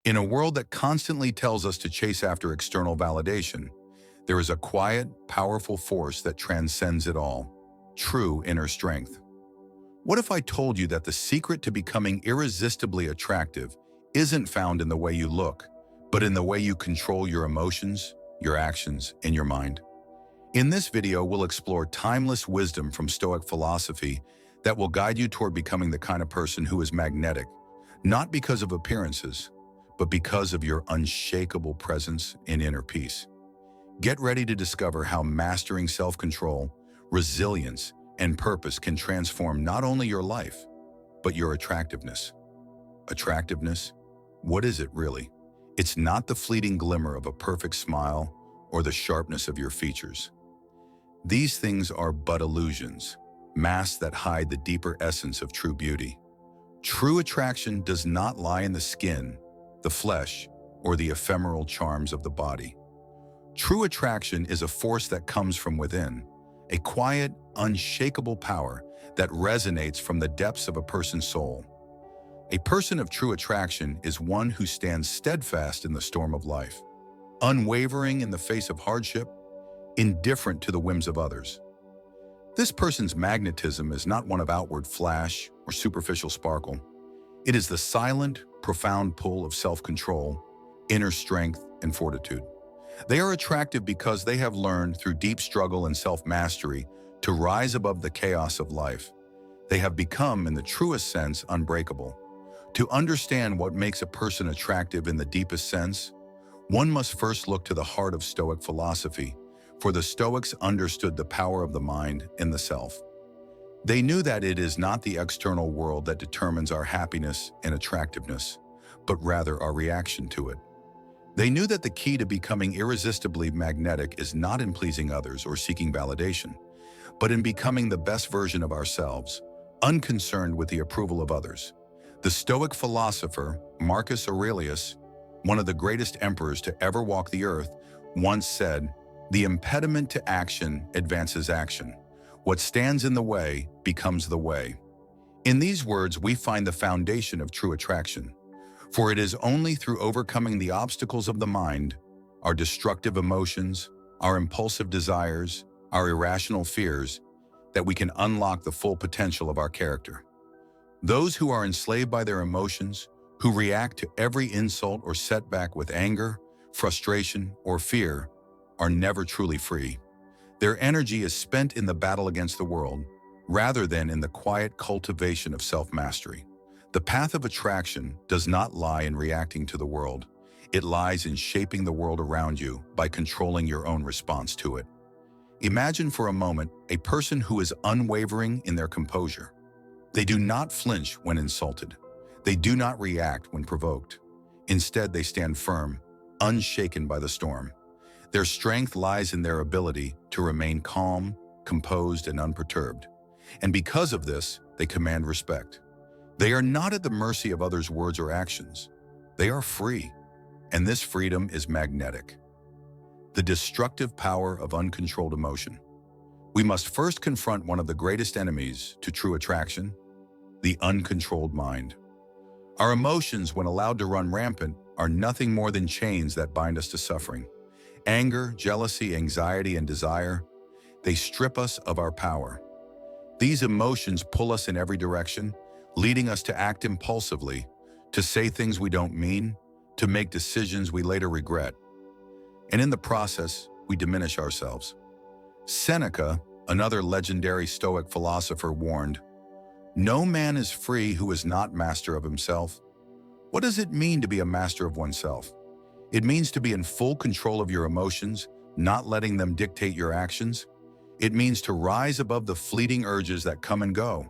In a world that constantly tells us to chase after external validation, there is a quiet, powerful force that transcends it all: true inner strength. What if I told you that the secret to becoming irresistibly attractive isn't found in the way you look, but in the way you control your emotions, your actions, and your mind? In this video, we'll explore timeless wisdom from Stoic philosophy that will guide you toward becoming the kind of person who is magnetic, not because of appearances, but because of your unshakable presence and inner peace. Get ready to discover how mastering self-control, resilience, and purpose can transform not only your life, but your attractiveness. Attractiveness? What is it really? It's not the fleeting glimmer of a perfect smile or the sharpness of your features. These things are but illusions, masks that hide the deeper essence of true beauty. True attraction does not lie in the skin, the flesh, or the ephemeral charms of the body. True attraction is a force that comes from within, a quiet, unshakable power that resonates from the depths of a person's soul. A person of true attraction is one who stands steadfast in the storm of life, unwavering in the face of hardship, indifferent to the whims of others. This person's magnetism is not one of outward flash or superficial sparkle. It is the silent, profound pull of self-control, inner strength, and fortitude. They are attractive because they have learned through deep struggle and self-mastery to rise above the chaos of life. They have become, in the truest sense, unbreakable. To understand what makes a person attractive in the deepest sense, one must first look to the heart of Stoic philosophy, for the Stoics understood the power of the mind and the self. They knew that it is not the external world that determines our happiness and attractiveness, but rather our reaction to it. They knew that the key to becoming irresistibly magnetic is not in pleasing others or seeking validation, but in becoming the best version of ourselves, unconcerned with the approval of others. The Stoic philosopher, Marcus Aurelius, one of the greatest emperors to ever walk the earth, once said, "The impediment to action advances action. What stands in the way becomes the way." In these words, we find the foundation of true attraction. For it is only through overcoming the obstacles of the mind, our destructive emotions, our impulsive desires, our irrational fears, that we can unlock the full potential of our character. Those who are enslaved by their emotions, who react to every insult or setback with anger, frustration, or fear, are never truly free. Their energy is spent in the battle against the world, rather than in the quiet cultivation of self-mastery. The path of attraction does not lie in reacting to the world. It lies in shaping the world around you by controlling your own response to it. Imagine for a moment a person who is unwavering in their composure. They do not flinch when insulted. They do not react when provoked. Instead, they stand firm, unshaken by the storm. Their strength lies in their ability to remain calm, composed, and unperturbed. And because of this, they command respect. They are not at the mercy of others' words or actions. They are free, and this freedom is magnetic. The destructive power of uncontrolled emotion. We must first confront one of the greatest enemies to true attraction: the uncontrolled mind. Our emotions, when allowed to run rampant, are nothing more than chains that bind us to suffering. Anger, jealousy, anxiety, and desire, they strip us of our power. These emotions pull us in every direction, leading us to act impulsively, to say things we don't mean, to make decisions we later regret. And in the process, we diminish ourselves. Seneca, another legendary Stoic philosopher, warned, "No man is free who is not master of himself." What does it mean to be a master of oneself? It means to be in full control of your emotions, not letting them dictate your actions. It means to rise above the fleeting urges that come and go,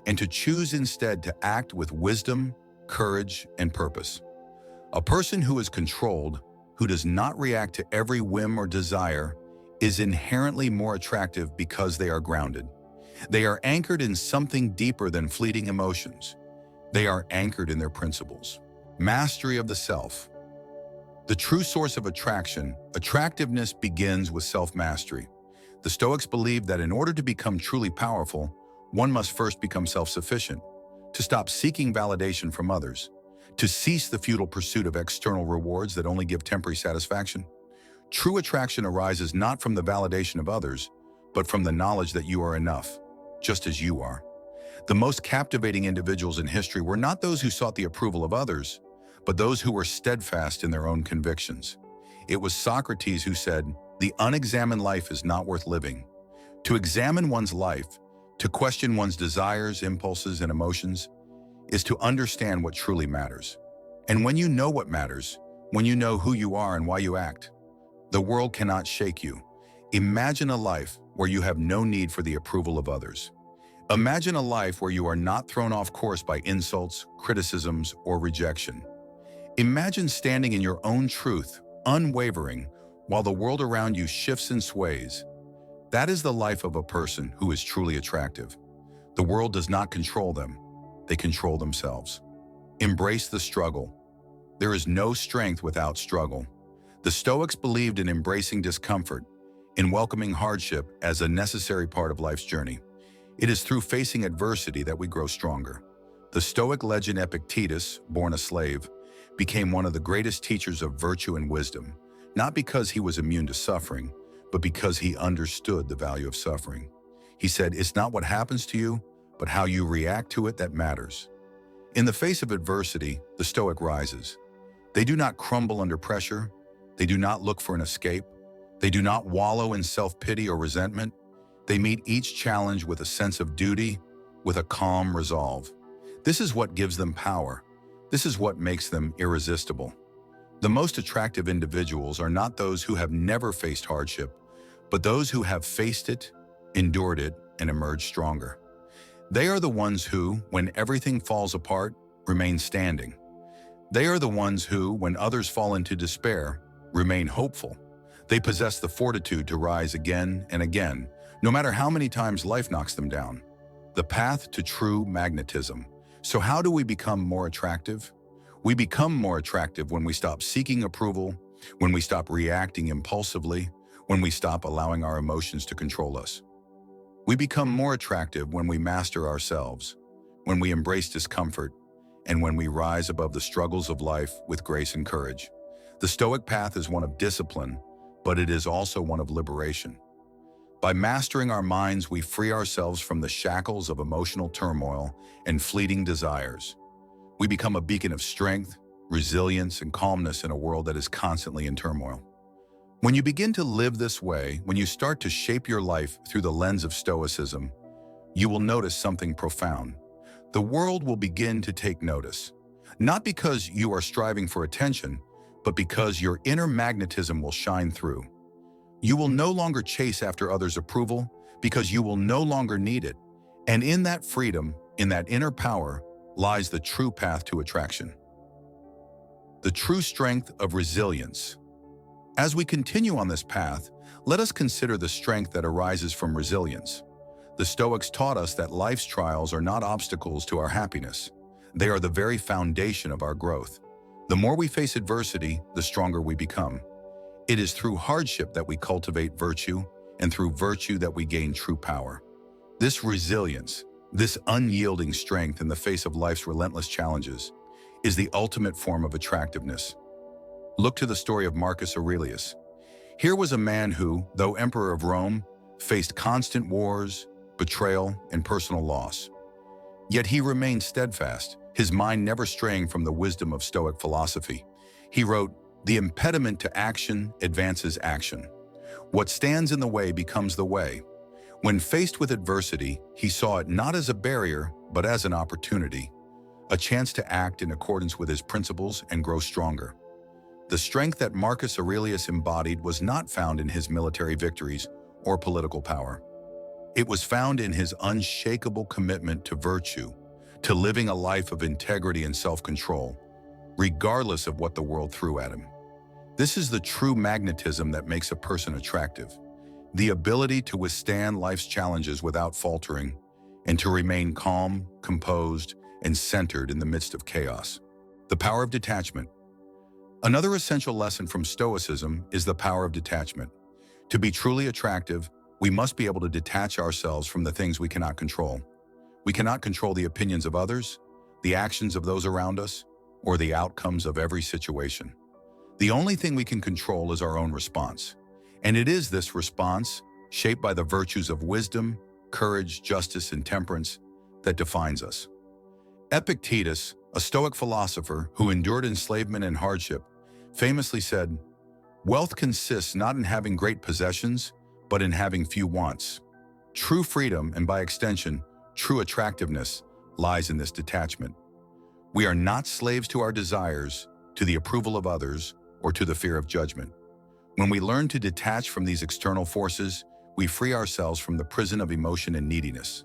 and to choose instead to act with wisdom, courage, and purpose. A person who is controlled, who does not react to every whim or desire, is inherently more attractive because they are grounded. They are anchored in something deeper than fleeting emotions. They are anchored in their principles. Mastery of the self. The true source of attractiveness begins with self-mastery. The Stoics believed that in order to become truly powerful, one must first become self-sufficient, to stop seeking validation from others, to cease the futile pursuit of external rewards that only give temporary satisfaction. True attraction arises not from the validation of others, but from the knowledge that you are enough, just as you are. The most captivating individuals in history were not those who sought the approval of others, but those who were steadfast in their own convictions. It was Socrates who said, "The unexamined life is not worth living." To examine one's life, to question one's desires, impulses, and emotions, is to understand what truly matters. And when you know what matters, when you know who you are and why you act, the world cannot shake you. Imagine a life where you have no need for the approval of others. Imagine a life where you are not thrown off course by insults, criticisms, or rejection. Imagine standing in your own truth, unwavering, while the world around you shifts and sways. That is the life of a person who is truly attractive. The world does not control them. They control themselves. Embrace the struggle. There is no strength without struggle. The Stoics believed in embracing discomfort, in welcoming hardship as a necessary part of life's journey. It is through facing adversity that we grow stronger. The Stoic legend Epictetus, born a slave, became one of the greatest teachers of virtue and wisdom, not because he was immune to suffering, but because he understood the value of suffering. He said, "It's not what happens to you, but how you react to it that matters." In the face of adversity, the Stoic rises. They do not crumble under pressure. They do not look for an escape. They do not wallow in self-pity or resentment. They meet each challenge with a sense of duty, with a calm resolve. This is what gives them power. This is what makes them irresistible. The most attractive individuals are not those who have never faced hardship, but those who have faced it, endured it, and emerged stronger. They are the ones who, when everything falls apart, remain standing. They are the ones who, when others fall into despair, remain hopeful. They possess the fortitude to rise again and again, no matter how many times life knocks them down. The path to true magnetism. So how do we become more attractive? We become more attractive when we stop seeking approval, when we stop reacting impulsively, when we stop allowing our emotions to control us. We become more attractive when we master ourselves, when we embrace discomfort, and when we rise above the struggles of life with grace and courage. The Stoic path is one of discipline, but it is also one of liberation. By mastering our minds, we free ourselves from the shackles of emotional turmoil and fleeting desires. We become a beacon of strength, resilience, and calmness in a world that is constantly in turmoil. When you begin to live this way, when you start to shape your life through the lens of Stoicism, you will notice something profound. The world will begin to take notice, not because you are striving for attention, but because your inner magnetism will shine through. You will no longer chase after others' approval because you will no longer need it. And in that freedom, in that inner power, lies the true path to attraction. The true strength of resilience. As we continue on this path, let us consider the strength that arises from resilience. The Stoics taught us that life's trials are not obstacles to our happiness. They are the very foundation of our growth. The more we face adversity, the stronger we become. It is through hardship that we cultivate virtue, and through virtue that we gain true power. This resilience, this unyielding strength in the face of life's relentless challenges, is the ultimate form of attractiveness. Look to the story of Marcus Aurelius. Here was a man who, though emperor of Rome, faced constant wars, betrayal, and personal loss. Yet he remained steadfast, his mind never straying from the wisdom of Stoic philosophy. He wrote, "The impediment to action advances action. What stands in the way becomes the way." When faced with adversity, he saw it not as a barrier, but as an opportunity, a chance to act in accordance with his principles and grow stronger. The strength that Marcus Aurelius embodied was not found in his military victories or political power. It was found in his unshakable commitment to virtue, to living a life of integrity and self-control, regardless of what the world threw at him. This is the true magnetism that makes a person attractive. The ability to withstand life's challenges without faltering, and to remain calm, composed, and centered in the midst of chaos. The power of detachment. Another essential lesson from Stoicism is the power of detachment. To be truly attractive, we must be able to detach ourselves from the things we cannot control. We cannot control the opinions of others, the actions of those around us, or the outcomes of every situation. The only thing we can control is our own response. And it is this response, shaped by the virtues of wisdom, courage, justice, and temperance, that defines us. Epictetus, a Stoic philosopher who endured enslavement and hardship, famously said, "Wealth consists not in having great possessions, but in having few wants." True freedom, and by extension, true attractiveness, lies in this detachment. We are not slaves to our desires, to the approval of others, or to the fear of judgment. When we learn to detach from these external forces, we free ourselves from the prison of emotion and neediness.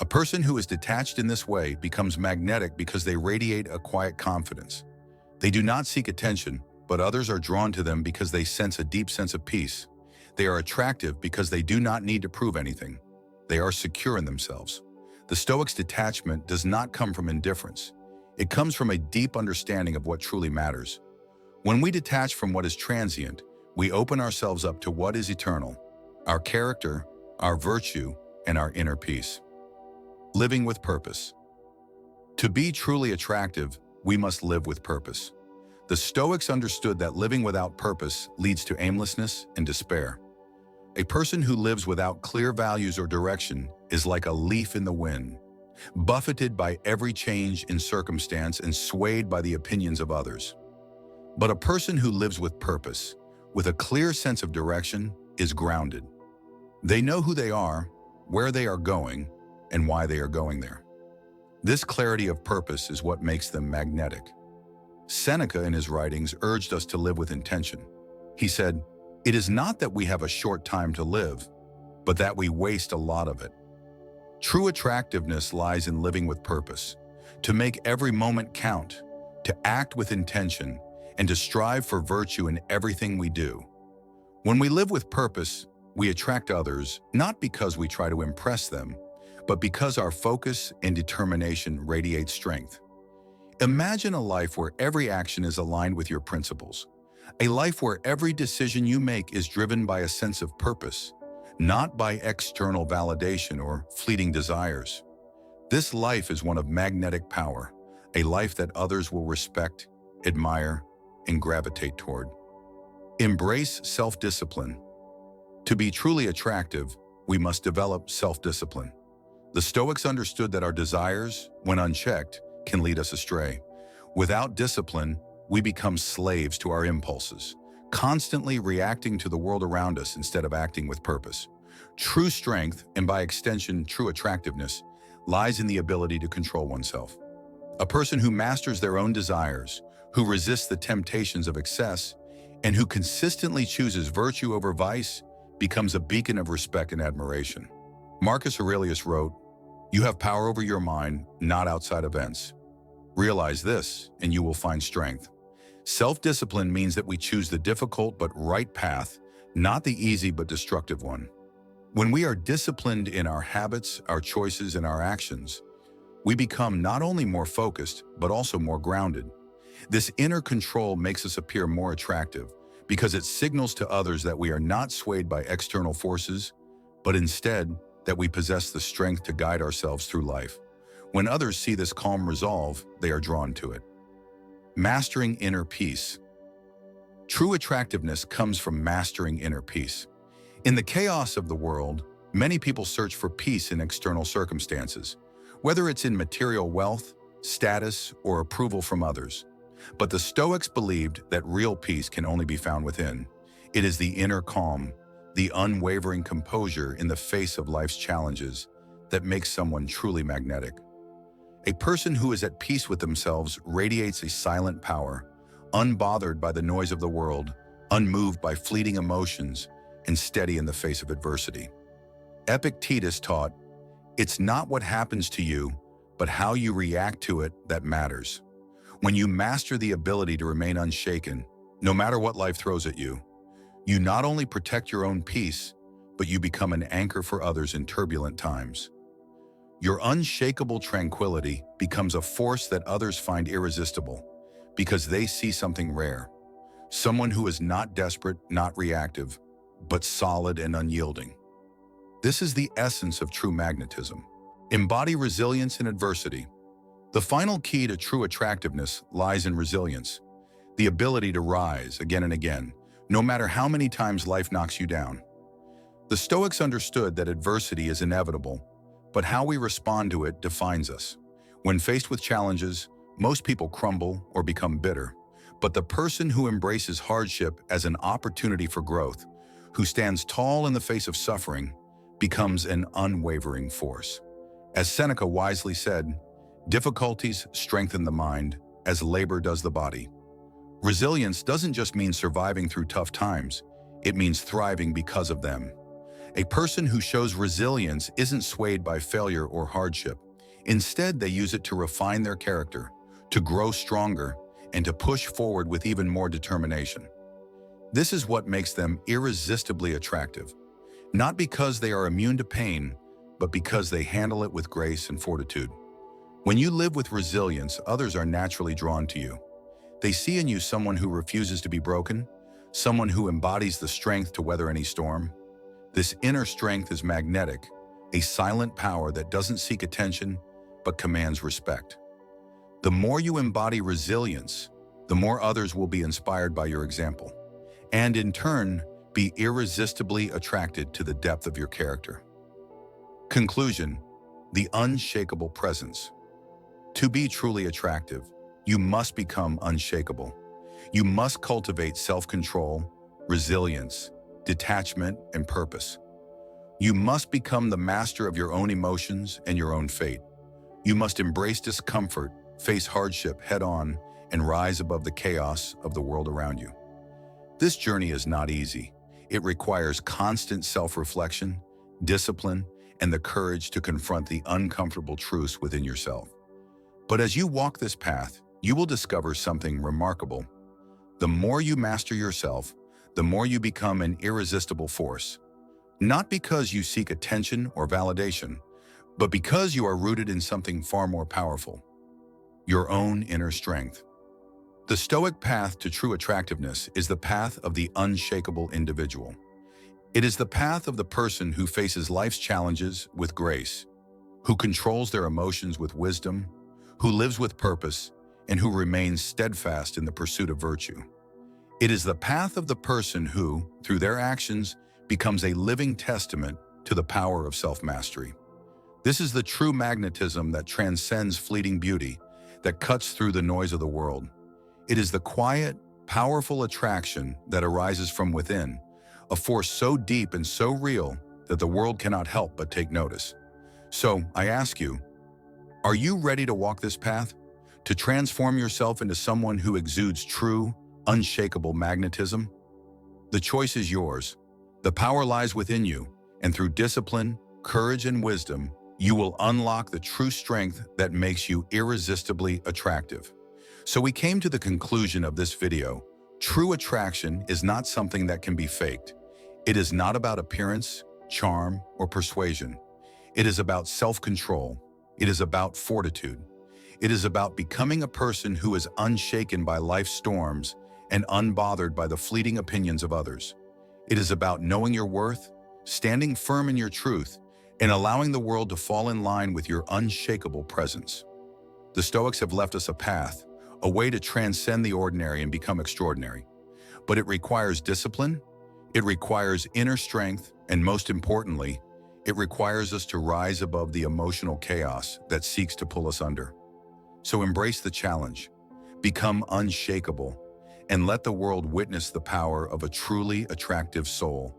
A person who is detached in this way becomes magnetic because they radiate a quiet confidence. They do not seek attention, but others are drawn to them because they sense a deep sense of peace. They are attractive because they do not need to prove anything. They are secure in themselves. The Stoic's detachment does not come from indifference. It comes from a deep understanding of what truly matters. When we detach from what is transient, we open ourselves up to what is eternal: our character, our virtue, and our inner peace. Living with purpose. To be truly attractive, we must live with purpose. The Stoics understood that living without purpose leads to aimlessness and despair. A person who lives without clear values or direction is like a leaf in the wind, buffeted by every change in circumstance and swayed by the opinions of others. But a person who lives with purpose, with a clear sense of direction, is grounded. They know who they are, where they are going, and why they are going there. This clarity of purpose is what makes them magnetic. Seneca, in his writings, urged us to live with intention. He said, "It is not that we have a short time to live, but that we waste a lot of it." True attractiveness lies in living with purpose, to make every moment count, to act with intention, and to strive for virtue in everything we do. When we live with purpose, we attract others, not because we try to impress them, but because our focus and determination radiate strength. Imagine a life where every action is aligned with your principles, a life where every decision you make is driven by a sense of purpose, not by external validation or fleeting desires. This life is one of magnetic power, a life that others will respect, admire, and gravitate toward. Embrace self-discipline. To be truly attractive, we must develop self-discipline. The Stoics understood that our desires, when unchecked, can lead us astray. Without discipline, we become slaves to our impulses, constantly reacting to the world around us instead of acting with purpose. True strength, and by extension, true attractiveness, lies in the ability to control oneself. A person who masters their own desires, who resists the temptations of excess, and who consistently chooses virtue over vice, becomes a beacon of respect and admiration. Marcus Aurelius wrote, "You have power over your mind, not outside events. Realize this, and you will find strength." Self-discipline means that we choose the difficult but right path, not the easy but destructive one. When we are disciplined in our habits, our choices, and our actions, we become not only more focused, but also more grounded. This inner control makes us appear more attractive because it signals to others that we are not swayed by external forces, but instead that we possess the strength to guide ourselves through life. When others see this calm resolve, they are drawn to it. Mastering inner peace. True attractiveness comes from mastering inner peace. In the chaos of the world, many people search for peace in external circumstances, whether it's in material wealth, status, or approval from others. But the Stoics believed that real peace can only be found within. It is the inner calm, the unwavering composure in the face of life's challenges, that makes someone truly magnetic. A person who is at peace with themselves radiates a silent power, unbothered by the noise of the world, unmoved by fleeting emotions, and steady in the face of adversity. Epictetus taught, "It's not what happens to you, but how you react to it that matters." When you master the ability to remain unshaken, no matter what life throws at you, you not only protect your own peace, but you become an anchor for others in turbulent times. Your unshakable tranquility becomes a force that others find irresistible because they see something rare. Someone who is not desperate, not reactive, but solid and unyielding. This is the essence of true magnetism. Embody resilience in adversity. The final key to true attractiveness lies in resilience, the ability to rise again and again, no matter how many times life knocks you down. The Stoics understood that adversity is inevitable, but how we respond to it defines us. When faced with challenges, most people crumble or become bitter. But the person who embraces hardship as an opportunity for growth, who stands tall in the face of suffering, becomes an unwavering force. As Seneca wisely said, difficulties strengthen the mind as labor does the body. Resilience doesn't just mean surviving through tough times, it means thriving because of them. A person who shows resilience isn't swayed by failure or hardship. Instead, they use it to refine their character, to grow stronger, and to push forward with even more determination. This is what makes them irresistibly attractive, not because they are immune to pain, but because they handle it with grace and fortitude. When you live with resilience, others are naturally drawn to you. They see in you someone who refuses to be broken, someone who embodies the strength to weather any storm. This inner strength is magnetic, a silent power that doesn't seek attention, but commands respect. The more you embody resilience, the more others will be inspired by your example, and in turn, be irresistibly attracted to the depth of your character. Conclusion: the unshakable presence. To be truly attractive, you must become unshakable. You must cultivate self-control, resilience, detachment, and purpose. You must become the master of your own emotions and your own fate. You must embrace discomfort, face hardship head-on, and rise above the chaos of the world around you. This journey is not easy. It requires constant self-reflection, discipline, and the courage to confront the uncomfortable truths within yourself. But as you walk this path, you will discover something remarkable. The more you master yourself, the more you become an irresistible force. Not because you seek attention or validation, but because you are rooted in something far more powerful: your own inner strength. The Stoic path to true attractiveness is the path of the unshakable individual. It is the path of the person who faces life's challenges with grace, who controls their emotions with wisdom, who lives with purpose, and who remains steadfast in the pursuit of virtue. It is the path of the person who, through their actions, becomes a living testament to the power of self-mastery. This is the true magnetism that transcends fleeting beauty, that cuts through the noise of the world. It is the quiet, powerful attraction that arises from within, a force so deep and so real that the world cannot help but take notice. So, I ask you, are you ready to walk this path? To transform yourself into someone who exudes true, unshakable magnetism? The choice is yours. The power lies within you, and through discipline, courage, and wisdom, you will unlock the true strength that makes you irresistibly attractive. So we came to the conclusion of this video. True attraction is not something that can be faked. It is not about appearance, charm, or persuasion. It is about self-control. It is about fortitude. It is about becoming a person who is unshaken by life's storms and unbothered by the fleeting opinions of others. It is about knowing your worth, standing firm in your truth, and allowing the world to fall in line with your unshakable presence. The Stoics have left us a path, a way to transcend the ordinary and become extraordinary. But it requires discipline, it requires inner strength, and most importantly, it requires us to rise above the emotional chaos that seeks to pull us under. So embrace the challenge, become unshakable, and let the world witness the power of a truly attractive soul